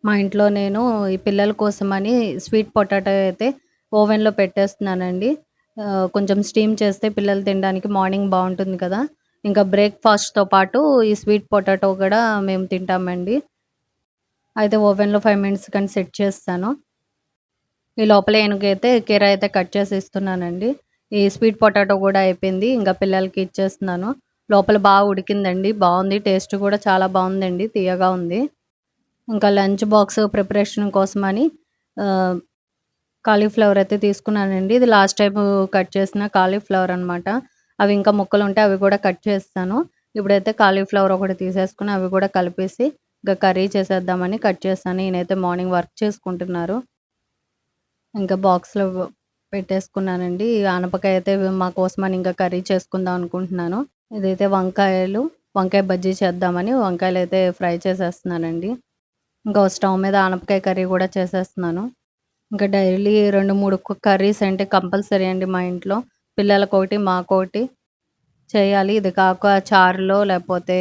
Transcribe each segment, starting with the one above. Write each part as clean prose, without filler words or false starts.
మా ఇంట్లో నేను ఈ పిల్లల కోసమని స్వీట్ పొటాటో అయితే ఓవెన్‌లో పెట్టేస్తున్నానండి. కొంచెం స్టీమ్ చేస్తే పిల్లలు తినడానికి మార్నింగ్ బావుంటుంది కదా! ఇంకా బ్రేక్‌ఫాస్ట్‌తో పాటు ఈ స్వీట్ పొటాటో గూడా మేము తింటామండి. అయితే ఓవెన్‌లో 5 మినిట్స్ కని సెట్ చేసేసాను. ఈ లోపల ఏనుగైతే కీర అయితే కట్ చేసి ఇస్తున్నానండి. ఈ స్వీట్ పొటాటో గూడా అయిపోయింది. ఇంక పిల్లలకి ఇచ్చేస్తున్నాను. లోపల ఉడికిందండి. బావుంది. టేస్ట్ గూడా చాలా బావుందండి. తియ్యగా ఉంది. ఇంకా లంచ్ బాక్స్ ప్రిపరేషన్ కోసమని ఆహ్, కాలీఫ్లవర్ అయితే తీసుకున్నానండి. ఇది లాస్ట్ టైము కట్ చేసిన కాలీఫ్లవర్ అనమాట. అవి ఇంకా ముక్కలుంటే అవి గూడా కట్ చేసేసాను. ఇప్పుడైతే కాలీఫ్లవర్ ఒకటి తీసేసుకొని అవి గూడా కలిపేసి ఇంక కర్రీ చేసేద్దామని కట్ చేశాను. ఈయనైతే మార్నింగ్ వర్క్ చేసుకుంటున్నారు. ఇంకా బాక్స్‌లో పెట్టేసుకున్నానండి. ఆనపకాయ అయితే మా కోసమని ఇంకా కర్రీ చేసుకుందాం అనుకుంటున్నాను. ఇదైతే వంకాయ బజ్జీ చేద్దామని వంకాయలైతే ఫ్రై చేసేస్తున్నానండి. ఇంకో స్టవ్ మీద ఆనపకాయ కర్రీ గూడా చేసేస్తున్నాను. ఇంకా డైలీ 2, 3 కర్రీస్ అంటే కంపల్సరీ అండి మా ఇంట్లో. పిల్లలకొకటి, మాకోటి చేయాలి. ఇది కాక చారులో లేపోతే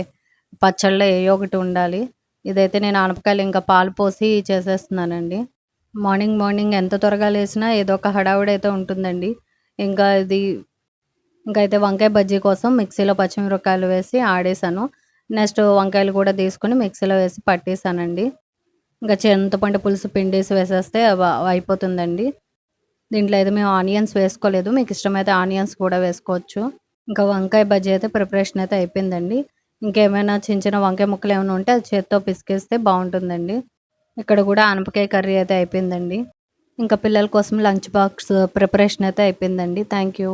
పచ్చళ్ళలో ఏయో ఒకటి ఉండాలి. ఇదైతే నేను ఆనపకాయలు ఇంకా పాలు పోసి చేసేస్తున్నానండి. మార్నింగ్ ఎంత త్వరగా లేసినా ఏదో ఒక హడావిడైతే ఉంటుందండి. ఇంకా ఇది ఇంకైతే వంకాయ బజ్జీ కోసం మిక్సీలో పచ్చిమిరపకాయలు వేసి ఆడేశాను. నెక్స్ట్ వంకాయలు కూడా తీసుకొని మిక్సీలో వేసి పట్టేసానండి. ఇంకా చింతపండు పులుసు పిండేసి వేసేస్తే అయిపోతుందండి. దీంట్లో అయితే మేము ఆనియన్స్ వేసుకోలేదు. మీకిష్టమైతే ఆనియన్స్ కూడా వేసుకోవచ్చు. ఇంకా వంకాయ బజ్జీ అయితే ప్రిపరేషన్ అయితే అయిపోయిందండి. ఇంకేమైనా చిన్న వంకాయ ముక్కలేమైనా ఉంటే అది చేత్తో పిసికేస్తే బావుంటుందండి. ఇక్కడ గూడా ఆనపకాయ కర్రీ అయితే అయిపోయిందండి. ఇంకా పిల్లల కోసం లంచ్ బాక్స్ ప్రిపరేషన్ అయితే అయిపోయిందండి. Thank you.